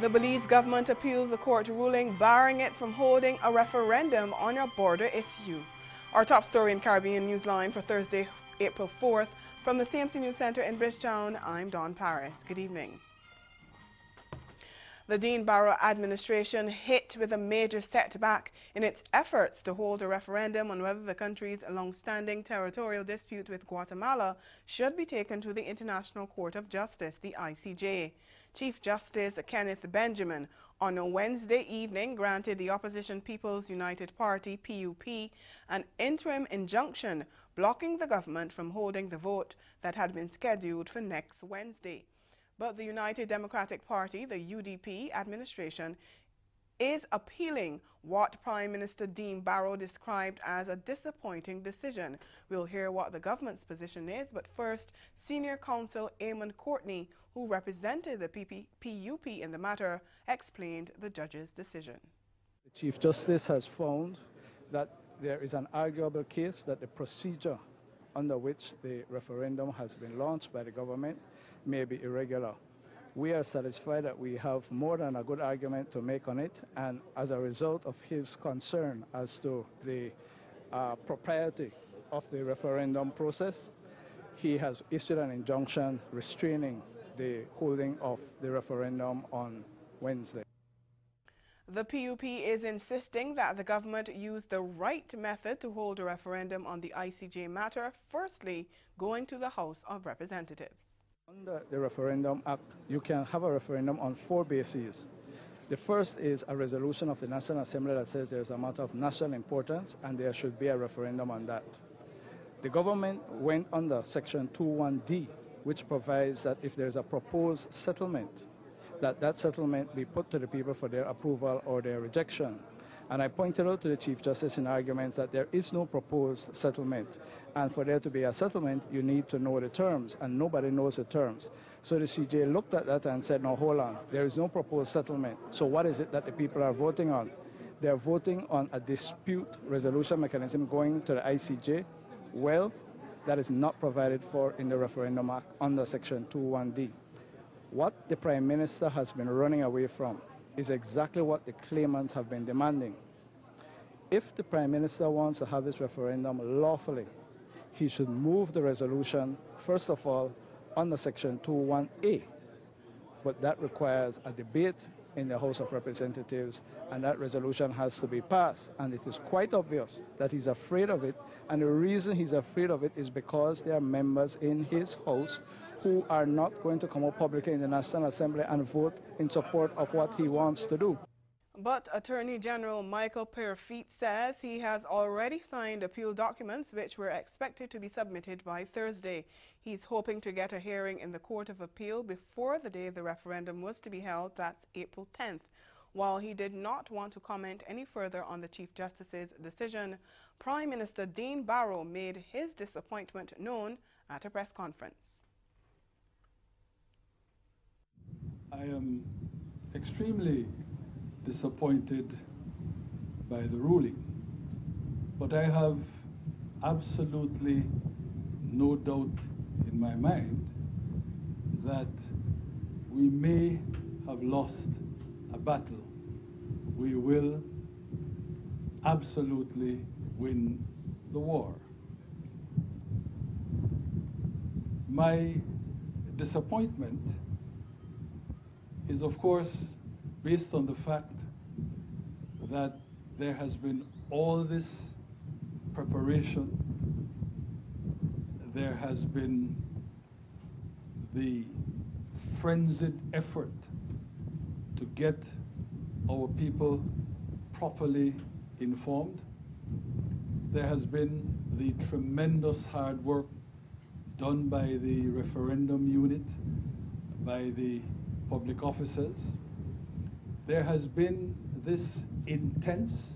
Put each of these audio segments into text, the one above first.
The Belize government appeals the court ruling barring it from holding a referendum on a border issue. Our top story in Caribbean Newsline for Thursday, April 4th. From the CMC News Center in Bridgetown, I'm Dawn Paris. Good evening. The Dean Barrow administration hit with a major setback in its efforts to hold a referendum on whether the country's long-standing territorial dispute with Guatemala should be taken to the International Court of Justice, the ICJ. Chief Justice Kenneth Benjamin on a Wednesday evening granted the opposition People's United Party, PUP, an interim injunction blocking the government from holding the vote that had been scheduled for next Wednesday. But the United Democratic Party, the UDP administration, is appealing what Prime Minister Dean Barrow described as a disappointing decision. We'll hear what the government's position is, but first, Senior Counsel Eamon Courtney, who represented the PUP in the matter, explained the judge's decision. The Chief Justice has found that there is an arguable case that the procedure under which the referendum has been launched by the government may be irregular. We are satisfied that we have more than a good argument to make on it, and as a result of his concern as to the propriety of the referendum process, he has issued an injunction restraining the holding of the referendum on Wednesday. The PUP is insisting that the government use the right method to hold a referendum on the ICJ matter, firstly going to the House of Representatives. Under the Referendum Act, you can have a referendum on 4 bases. The first is a resolution of the National Assembly that says there's a matter of national importance and there should be a referendum on that. The government went under Section 2(1)(d), which provides that if there's a proposed settlement, that settlement be put to the people for their approval or their rejection. And I pointed out to the Chief Justice in arguments that there is no proposed settlement. And for there to be a settlement, you need to know the terms, and nobody knows the terms. So the CJ looked at that and said, no, hold on, there is no proposed settlement. So what is it that the people are voting on? They're voting on a dispute resolution mechanism going to the ICJ. Well, that is not provided for in the Referendum Act under Section 2(1)(d). What the Prime Minister has been running away from is exactly what the claimants have been demanding. If the Prime Minister wants to have this referendum lawfully, he should move the resolution, first of all, under Section 2(1)(a). But that requires a debate in the House of Representatives, and that resolution has to be passed. And it is quite obvious that he's afraid of it, and the reason he's afraid of it is because there are members in his House who are not going to come up publicly in the National Assembly and vote in support of what he wants to do. But Attorney General Michael Perfeet says he has already signed appeal documents which were expected to be submitted by Thursday. He's hoping to get a hearing in the Court of Appeal before the day the referendum was to be held, that's April 10th. While he did not want to comment any further on the Chief Justice's decision, Prime Minister Dean Barrow made his disappointment known at a press conference. I am extremely disappointed by the ruling, but I have absolutely no doubt in my mind that we may have lost a battle. We will absolutely win the war. My disappointment is, of course, based on the fact that there has been all this preparation, there has been the frenzied effort to get our people properly informed. There has been the tremendous hard work done by the referendum unit, by the public officers. There has been this intense,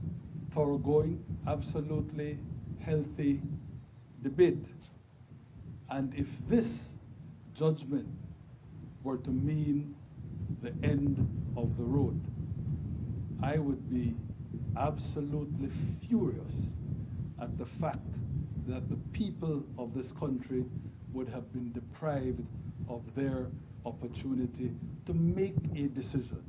thoroughgoing, absolutely healthy debate. And if this judgment were to mean the end of the road, I would be absolutely furious at the fact that the people of this country would have been deprived of their opportunity to make a decision.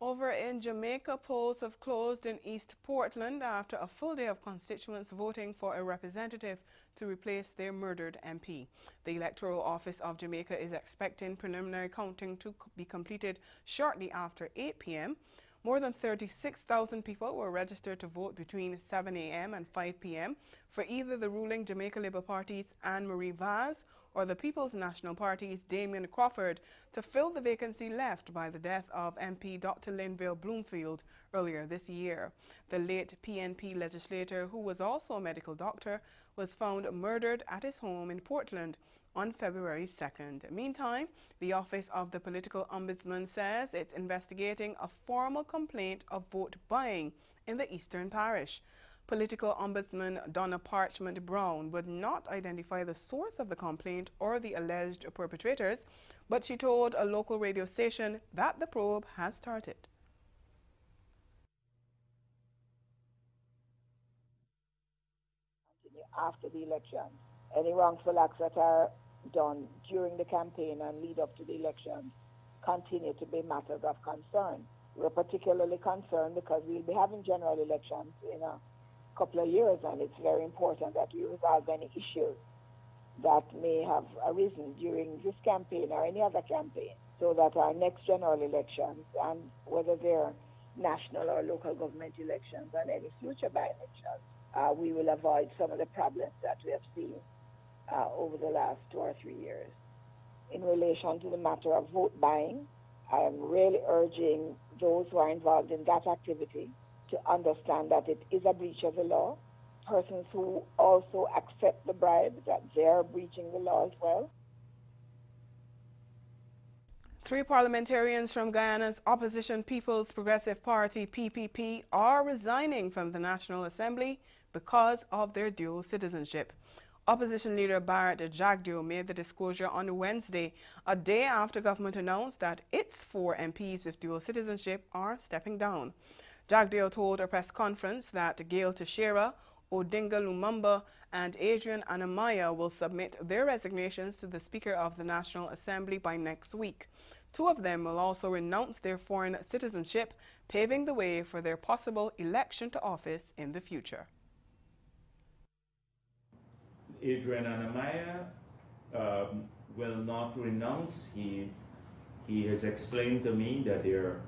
Over in Jamaica, polls have closed in East Portland after a full day of constituents voting for a representative to replace their murdered MP. The Electoral Office of Jamaica is expecting preliminary counting to be completed shortly after 8 p.m. More than 36,000 people were registered to vote between 7 a.m. and 5 p.m. for either the ruling Jamaica Labour Party's Anne-Marie Vaz or the People's National Party's Damien Crawford to fill the vacancy left by the death of MP Dr. Linville Bloomfield earlier this year. The late PNP legislator, who was also a medical doctor, was found murdered at his home in Portland on February 2nd. Meantime, the Office of the Political Ombudsman says it's investigating a formal complaint of vote buying in the Eastern Parish. Political Ombudsman Donna Parchment Brown would not identify the source of the complaint or the alleged perpetrators, but she told a local radio station that the probe has started. After the election, any wrongful acts that are done during the campaign and lead up to the election continue to be matters of concern. We're particularly concerned because we'll be having general elections in a couple of years, and it's very important that we resolve any issues that may have arisen during this campaign or any other campaign, so that our next general elections, and whether they're national or local government elections and any future by-elections, we will avoid some of the problems that we have seen over the last 2 or 3 years. In relation to the matter of vote buying, I am really urging those who are involved in that activity to understand that it is a breach of the law. Persons who also accept the bribe, that they're breaching the law as well. 3 parliamentarians from Guyana's opposition People's Progressive Party, PPP, are resigning from the National Assembly because of their dual citizenship. Opposition leader Barrett Jagdeo made the disclosure on Wednesday, a day after government announced that its 4 MPs with dual citizenship are stepping down. Jagdeo told a press conference that Gail Teixeira, Odinga Lumumba and Adrian Anamaya will submit their resignations to the Speaker of the National Assembly by next week. 2 of them will also renounce their foreign citizenship, paving the way for their possible election to office in the future. Adrian Anamaya will not renounce. He has explained to me that there are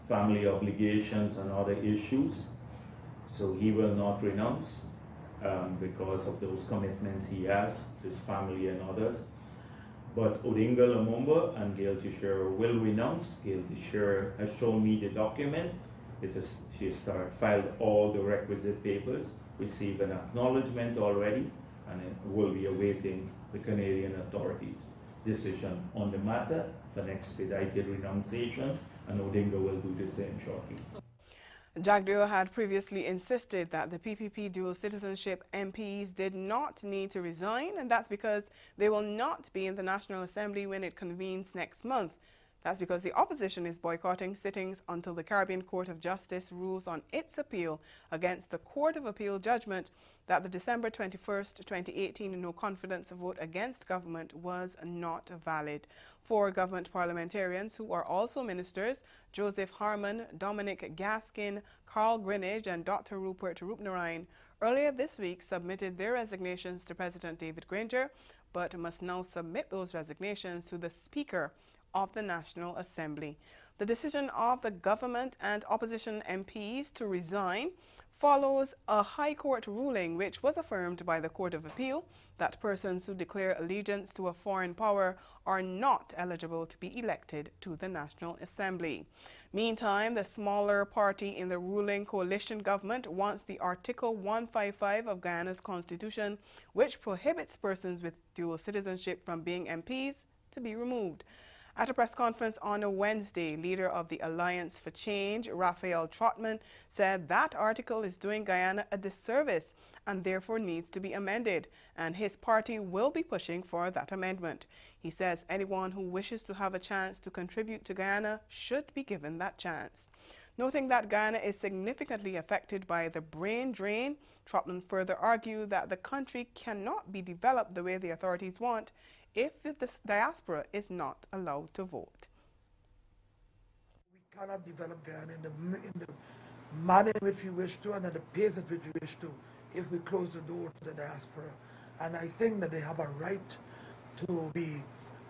family obligations and other issues, so he will not renounce because of those commitments he has to his family and others. But Odinga Lumumba and Gail Teixeira will renounce. Gail Teixeira has shown me the document. She has filed all the requisite papers, received an acknowledgement already, and will be awaiting the Canadian authorities' decision on the matter for an expedited renunciation, and Odinga will do the same shortly. Jagdeo had previously insisted that the PPP dual citizenship MPs did not need to resign, and that's because they will not be in the National Assembly when it convenes next month. That's because the opposition is boycotting sittings until the Caribbean Court of Justice rules on its appeal against the Court of Appeal judgment that the December 21st, 2018 no-confidence vote against government was not valid. 4 government parliamentarians who are also ministers, Joseph Harmon, Dominic Gaskin, Carl Greenidge and Dr. Rupert Roopnarine, earlier this week submitted their resignations to President David Granger, but must now submit those resignations to the Speaker of the National Assembly. The decision of the government and opposition MPs to resign follows a High Court ruling which was affirmed by the Court of Appeal that persons who declare allegiance to a foreign power are not eligible to be elected to the National Assembly. Meantime, the smaller party in the ruling coalition government wants the Article 155 of Guyana's constitution, which prohibits persons with dual citizenship from being MPs, to be removed. At a press conference on a Wednesday, leader of the Alliance for Change, Raphael Trotman, said that article is doing Guyana a disservice and therefore needs to be amended, and his party will be pushing for that amendment. He says anyone who wishes to have a chance to contribute to Guyana should be given that chance. Noting that Guyana is significantly affected by the brain drain, Trotman further argued that the country cannot be developed the way the authorities want if the diaspora is not allowed to vote. cannot develop Guyana in the manner in which we wish to and at the pace at which we wish to if we close the door to the diaspora. And I think that they have a right to be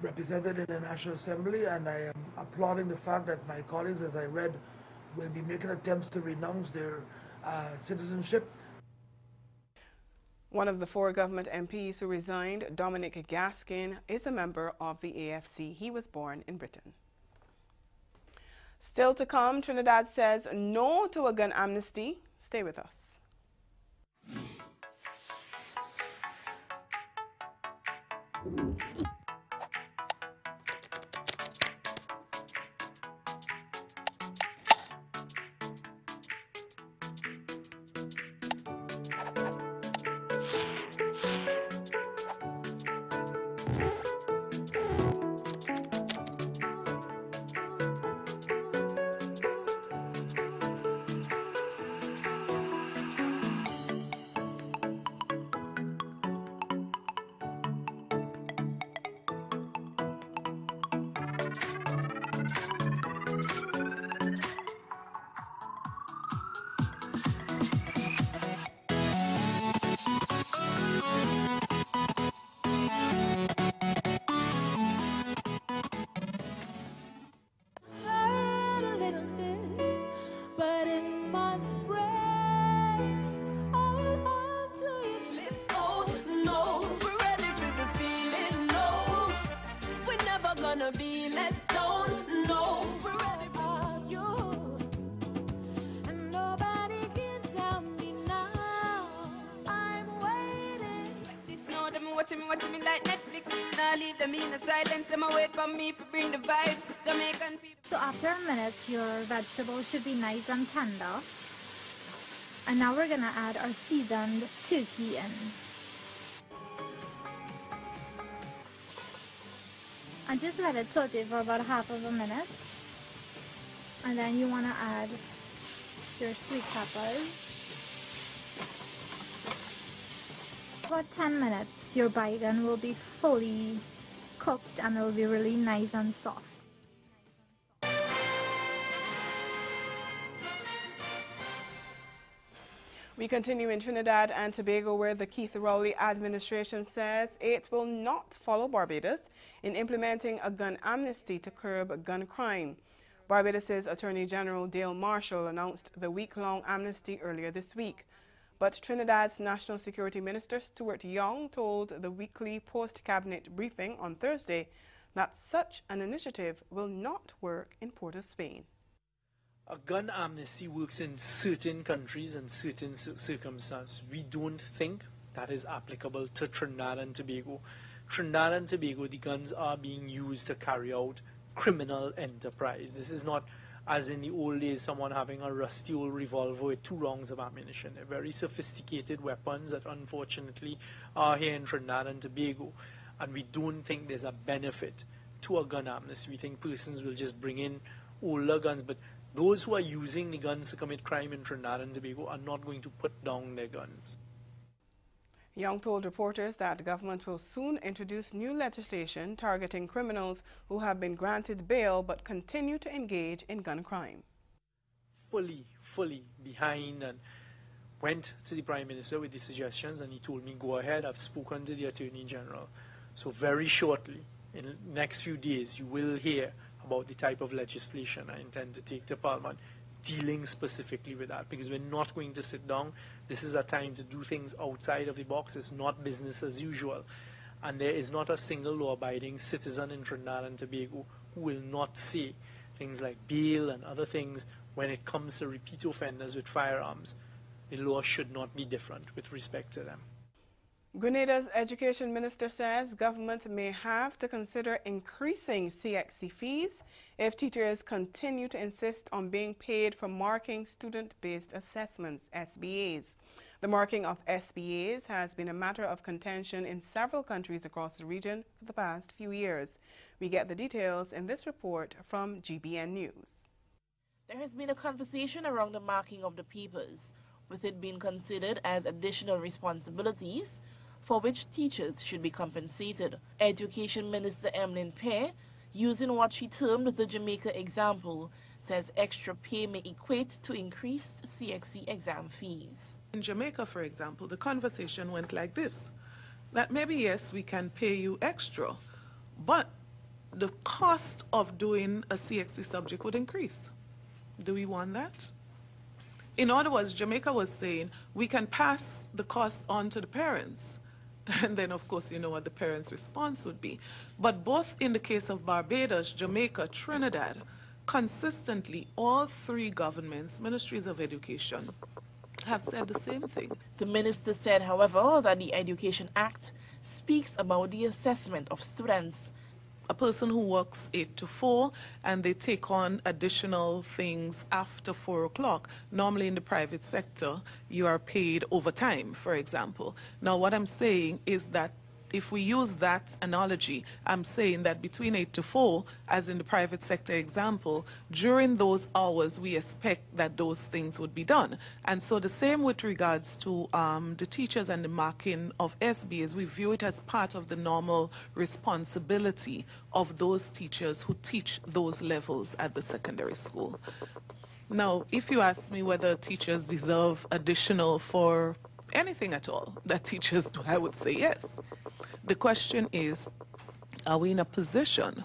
represented in the National Assembly, and I am applauding the fact that my colleagues, as I read, will be making attempts to renounce their citizenship. One of the 4 government MPs who resigned, Dominic Gaskin, is a member of the AFC. He was born in Britain. Still to come, Trinidad says no to a gun amnesty. Stay with us. Be let down, no, we're ready for you, and nobody can tell me now. I'm waiting. Like this, now them watching me like Netflix. Now leave them in the silence. Them wait for me to bring the vibes. Jamaican people. So after a minute, your vegetables should be nice and tender. And now we're gonna add our seasoned turkey in. And just let it saute for about half of a minute. And then you want to add your sweet peppers. About 10 minutes, your bacon will be fully cooked and it will be really nice and soft. We continue in Trinidad and Tobago, where the Keith Rowley administration says it will not follow Barbados in implementing a gun amnesty to curb gun crime. Barbados' Attorney General Dale Marshall announced the week-long amnesty earlier this week. But Trinidad's National Security Minister Stuart Young told the weekly post-cabinet briefing on Thursday that such an initiative will not work in Port of Spain. A gun amnesty works in certain countries and certain circumstances. We don't think that is applicable to Trinidad and Tobago. Trinidad and Tobago, the guns are being used to carry out criminal enterprise. This is not, as in the old days, someone having a rusty old revolver with 2 rounds of ammunition. They're very sophisticated weapons that unfortunately are here in Trinidad and Tobago. And we don't think there's a benefit to a gun amnesty. We think persons will just bring in older guns, but those who are using the guns to commit crime in Trinidad and Tobago are not going to put down their guns. Young told reporters that the government will soon introduce new legislation targeting criminals who have been granted bail but continue to engage in gun crime. Fully behind, and went to the Prime Minister with the suggestions, and he told me, go ahead, I've spoken to the Attorney General. So very shortly, in the next few days, you will hear about the type of legislation I intend to take to Parliament dealing specifically with that, because we're not going to sit down. This is a time to do things outside of the box. It's not business as usual. And there is not a single law-abiding citizen in Trinidad and Tobago who will not say things like bail and other things when it comes to repeat offenders with firearms. The law should not be different with respect to them. Grenada's Education Minister says government may have to consider increasing CXC fees if teachers continue to insist on being paid for marking student-based assessments, SBAs. The marking of SBAs has been a matter of contention in several countries across the region for the past few years. We get the details in this report from GBN News. There has been a conversation around the marking of the papers, with it being considered as additional responsibilities for which teachers should be compensated. Education Minister Emlyn Pear, using what she termed the Jamaica example, says extra pay may equate to increased CXC exam fees. In Jamaica, for example, the conversation went like this, that maybe, yes, we can pay you extra, but the cost of doing a CXC subject would increase. Do we want that? In other words, Jamaica was saying, we can pass the cost on to the parents. And then, of course, you know what the parents' response would be. But both in the case of Barbados, Jamaica, Trinidad, consistently, all three governments, ministries of education, have said the same thing. The minister said, however, that the Education Act speaks about the assessment of students. A person who works 8 to 4 and they take on additional things after 4 o'clock, normally in the private sector, you are paid overtime, for example. Now, what I'm saying is that if we use that analogy, I'm saying that between 8 to 4, as in the private sector example, during those hours, we expect that those things would be done. And so the same with regards to the teachers and the marking of SBAs, we view it as part of the normal responsibility of those teachers who teach those levels at the secondary school. Now, if you ask me whether teachers deserve additional for anything at all that teachers do, I would say yes. The question is, are we in a position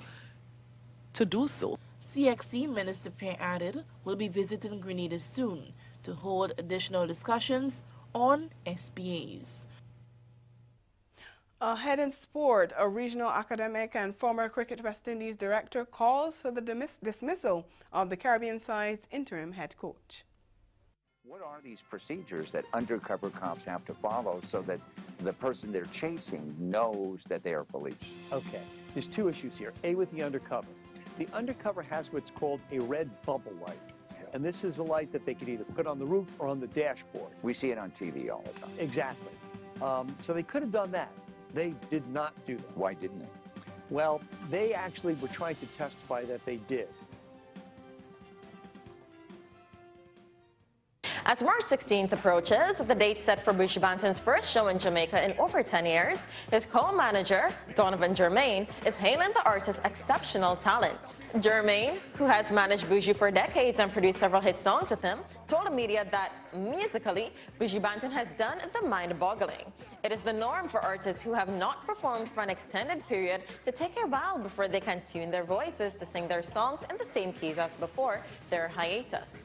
to do so? CXC Minister Pear added will be visiting Grenada soon to hold additional discussions on SBAs. Ahead in sport, a regional academic and former Cricket West Indies director calls for the dismissal of the Caribbean side's interim head coach. What are these procedures that undercover cops have to follow so that the person they're chasing knows that they are police? Okay, there's two issues here. A, with the undercover. The undercover has what's called a red bubble light. And this is a light that they could either put on the roof or on the dashboard. We see it on TV all the time. Exactly. So they could have done that. They did not do that. Why didn't they? Well, they actually were trying to testify that they did. As March 16th approaches, the date set for Buju Banton's first show in Jamaica in over 10 years, his co-manager, Donovan Germain, is hailing the artist's exceptional talent. Germain, who has managed Buju for decades and produced several hit songs with him, told the media that, musically, Buju Banton has done the mind-boggling. It is the norm for artists who have not performed for an extended period to take a while before they can tune their voices to sing their songs in the same keys as before their hiatus.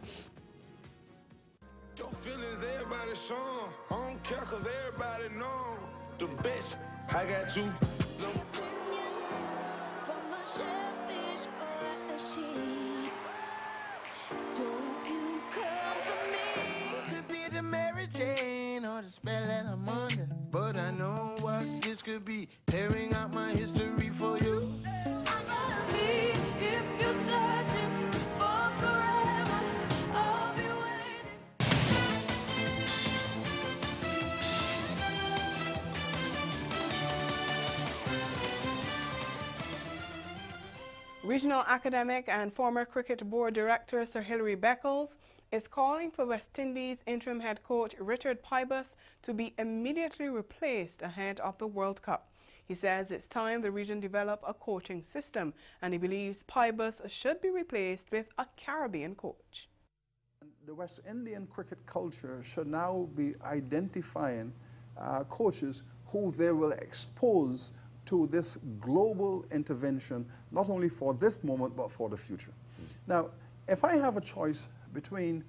Your feelings, everybody shown. I don't care cause everybody know the best. I got two. Opinions from a shellfish or a sheep. Don't you come to me. Could be the Mary Jane or the spell that I'm under. But I know what this could be. Tearing out my history for you. I gotta be if you're searching for forever. I'll be waiting. Regional academic and former Cricket Board Director Sir Hilary Beckles is calling for West Indies interim head coach Richard Pybus to be immediately replaced ahead of the World Cup. He says it's time the region develop a coaching system, and he believes Pybus should be replaced with a Caribbean coach. The West Indian cricket culture should now be identifying coaches who they will expose to this global intervention, not only for this moment, but for the future. Now, if I have a choice between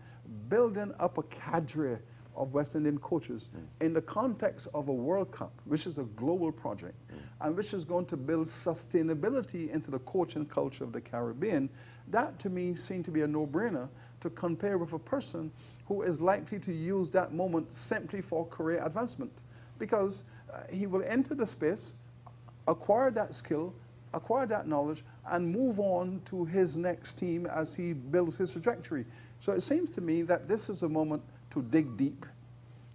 building up a cadre of West Indian coaches in the context of a World Cup, which is a global project, and which is going to build sustainability into the coaching culture of the Caribbean, that to me seemed to be a no-brainer to compare with a person who is likely to use that moment simply for career advancement. Because he will enter the space, acquire that skill, acquire that knowledge, and move on to his next team as he builds his trajectory. So it seems to me that this is a moment to dig deep.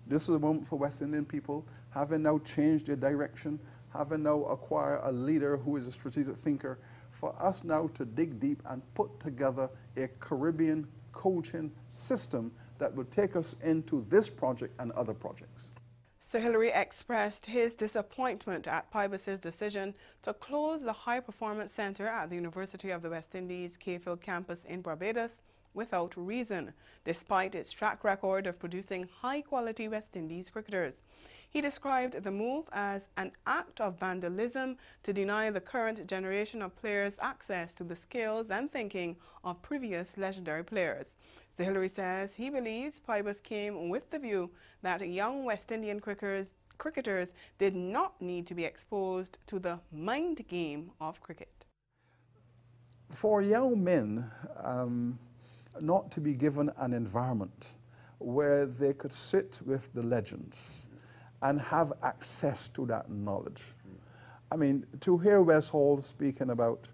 This is a moment for West Indian people, having now changed their direction, having now acquired a leader who is a strategic thinker, for us now to dig deep and put together a Caribbean coaching system that will take us into this project and other projects. Sir Hillary expressed his disappointment at Pybus's decision to close the High Performance Centre at the University of the West Indies Cayfield campus in Barbados without reason, despite its track record of producing high-quality West Indies cricketers. He described the move as an act of vandalism to deny the current generation of players access to the skills and thinking of previous legendary players. Sir Hillary says he believes Pybus came with the view that young West Indian cricketers did not need to be exposed to the mind game of cricket. For young men, not to be given an environment where they could sit with the legends and have access to that knowledge. I mean, to hear Wes Hall speaking about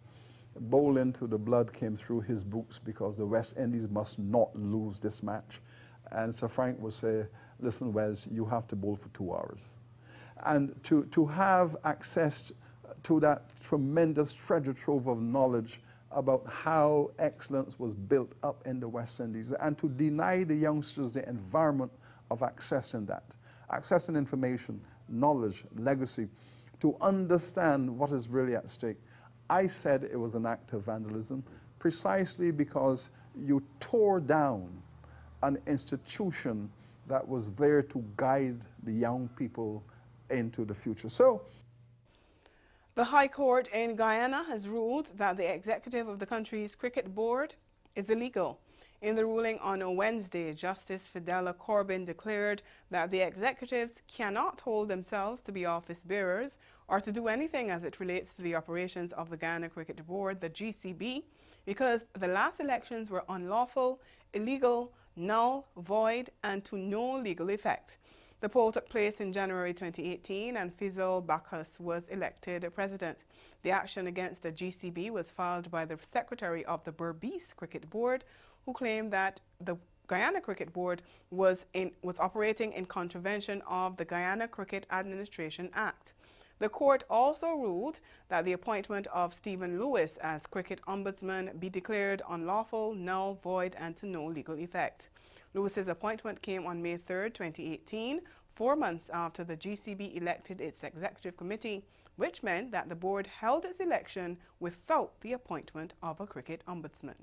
bowling till the blood came through his boots because the West Indies must not lose this match. And Sir Frank would say, listen, Wes, you have to bowl for 2 hours. And to have access to that tremendous treasure trove of knowledge about how excellence was built up in the West Indies, and to deny the youngsters the environment of accessing that, accessing information, knowledge, legacy, to understand what is really at stake. I said it was an act of vandalism precisely because you tore down an institution that was there to guide the young people into the future. So, the High Court in Guyana has ruled that the executive of the country's cricket board is illegal. In the ruling on Wednesday, Justice Fidela Corbin declared that the executives cannot hold themselves to be office bearers or to do anything as it relates to the operations of the Guyana Cricket Board, the GCB, because the last elections were unlawful, illegal, null, void, and to no legal effect. The poll took place in January 2018 and Fizil Bacchus was elected president. The action against the GCB was filed by the secretary of the Berbice Cricket Board, who claimed that the Guyana Cricket Board was operating in contravention of the Guyana Cricket Administration Act. The court also ruled that the appointment of Stephen Lewis as cricket ombudsman be declared unlawful, null, void, and to no legal effect. Lewis's appointment came on May 3, 2018, 4 months after the GCB elected its executive committee, which meant that the board held its election without the appointment of a cricket ombudsman.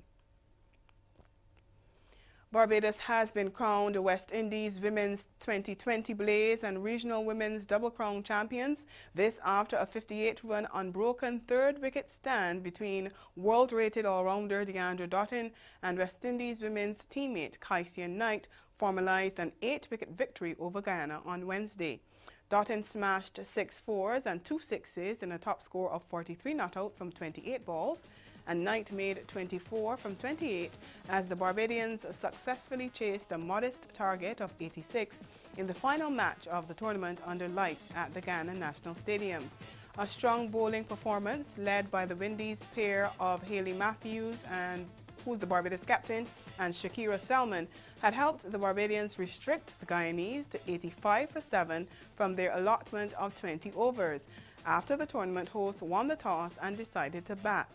Barbados has been crowned West Indies Women's 2020 Blaze and Regional Women's Double Crown champions, this after a 58-run unbroken third-wicket stand between world-rated all-rounder Deandra Doughton and West Indies women's teammate Kycian Knight formalized an 8-wicket victory over Guyana on Wednesday. Doughton smashed 6 fours and 2 sixes in a top score of 43 not out from 28 balls, and Knight made 24 from 28 as the Barbadians successfully chased a modest target of 86 in the final match of the tournament under lights at the Guyana National Stadium. A strong bowling performance led by the Windies pair of Hayley Matthews, who's the Barbados captain, and Shakira Selman had helped the Barbadians restrict the Guyanese to 85 for 7 from their allotment of 20 overs. After the tournament hosts won the toss and decided to bat.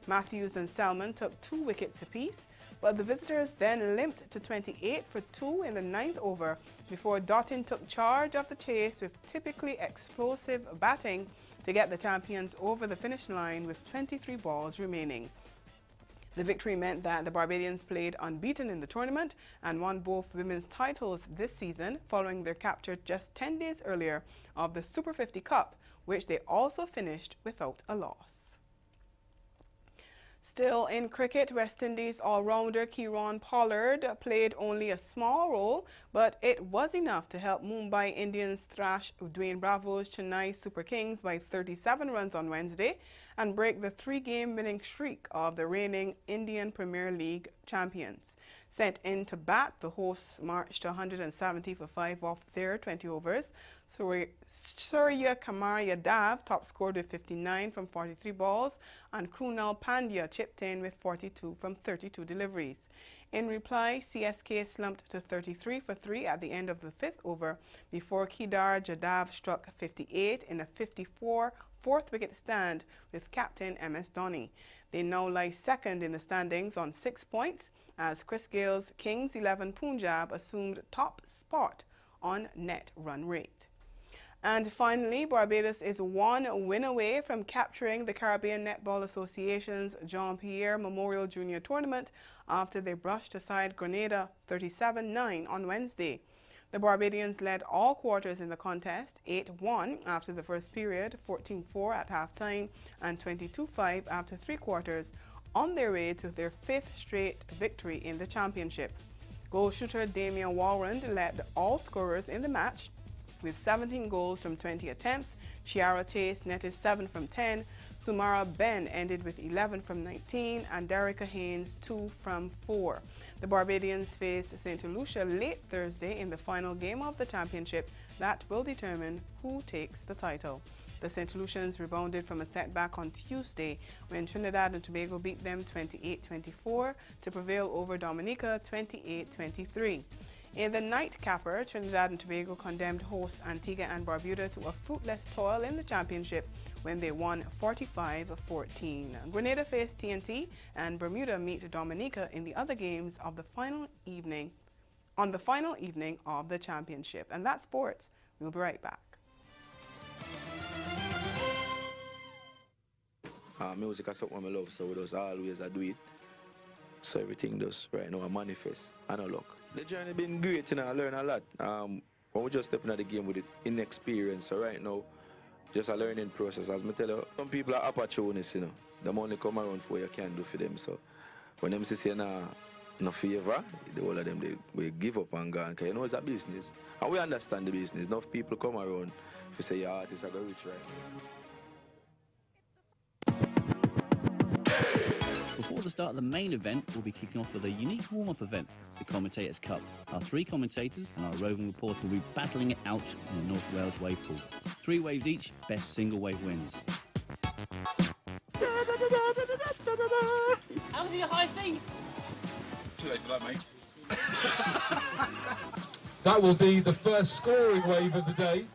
Matthews and Selman took 2 wickets apiece, but the visitors then limped to 28 for 2 in the 9th over before Doughton took charge of the chase with typically explosive batting to get the champions over the finish line with 23 balls remaining. The victory meant that the Barbadians played unbeaten in the tournament and won both women's titles this season following their capture just 10 days earlier of the Super 50 Cup, which they also finished without a loss. Still in cricket, West Indies all-rounder Kieron Pollard played only a small role, but it was enough to help Mumbai Indians thrash Dwayne Bravo's Chennai Super Kings by 37 runs on Wednesday and break the 3-game winning streak of the reigning Indian Premier League champions. Sent in to bat, the hosts marched to 170 for 5 off their 20 overs. Surya Kumar Yadav top scored with 59 from 43 balls, and Krunal Pandya chipped in with 42 from 32 deliveries. In reply, CSK slumped to 33 for 3 at the end of the 5th over before Kedar Jadhav struck 58 in a 54 4th-wicket stand with captain MS Dhoni. They now lie second in the standings on 6 points as Chris Gayle's Kings 11 Punjab assumed top spot on net run rate. And finally, Barbados is one win away from capturing the Caribbean Netball Association's Jean-Pierre Memorial Junior Tournament after they brushed aside Grenada 37-9 on Wednesday. The Barbadians led all quarters in the contest, 8-1 after the first period, 14-4 at halftime, and 22-5 after three quarters, on their way to their fifth straight victory in the championship. Goal shooter Damian Walrond led all scorers in the match with 17 goals from 20 attempts. Chiara Chase netted 7 from 10. Sumara Ben ended with 11 from 19, and Derica Haynes 2 from 4. The Barbadians faced St. Lucia late Thursday in the final game of the championship that will determine who takes the title. The St. Lucians rebounded from a setback on Tuesday when Trinidad and Tobago beat them 28-24 to prevail over Dominica 28-23. In the nightcapper, Trinidad and Tobago condemned hosts Antigua and Barbuda to a fruitless toil in the championship when they won 45-14. Grenada faced TNT, and Bermuda meet Dominica in the other games of the final evening of the championship. And that's sports. We'll be right back. Music is something I love, so we just always do it. So everything does right now I manifest and I look. The journey been great, you know, I learn a lot. When we just stepping at the game with it inexperience, so right now, just a learning process. As I tell you, some people are opportunists, you know. Them only come around for what you can do for them. So when them say no favor, the whole of them they give up and gone. Because you know it's a business. And we understand the business. Enough people come around if you say your artists are going to reach right. Before the start of the main event, we'll be kicking off with a unique warm-up event, the Commentators' Cup. Our three commentators and our roving reporter will be battling it out in the North Wales wave pool. 3 waves each, best single wave wins. How was your high C? Too late for that, mate. That will be the first scoring wave of the day.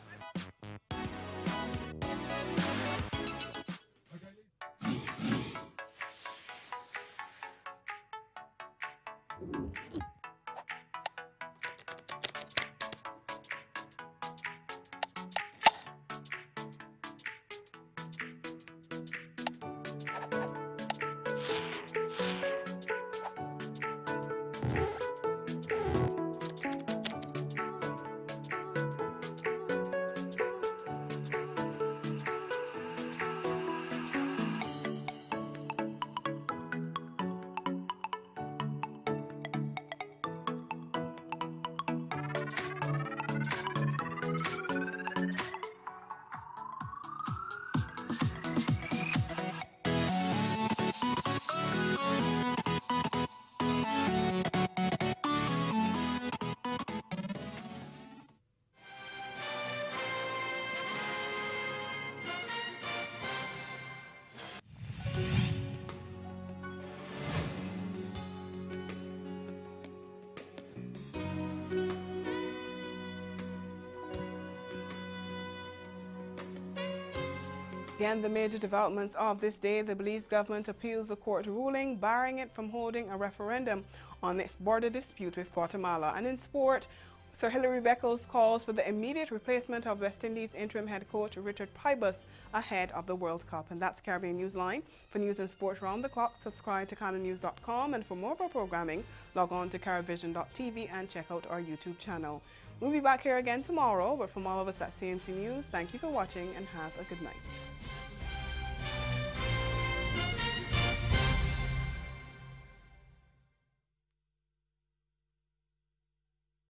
Again, the major developments of this day, the Belize government appeals the court ruling barring it from holding a referendum on its border dispute with Guatemala. And in sport, Sir Hilary Beckles calls for the immediate replacement of West Indies interim head coach Richard Pybus ahead of the World Cup. And that's Caribbean Newsline. For news and sport round the clock, subscribe to CanonNews.com, and for more of our programming, log on to CaribVision.tv and check out our YouTube channel. We'll be back here again tomorrow, but from all of us at CMC News, thank you for watching and have a good night.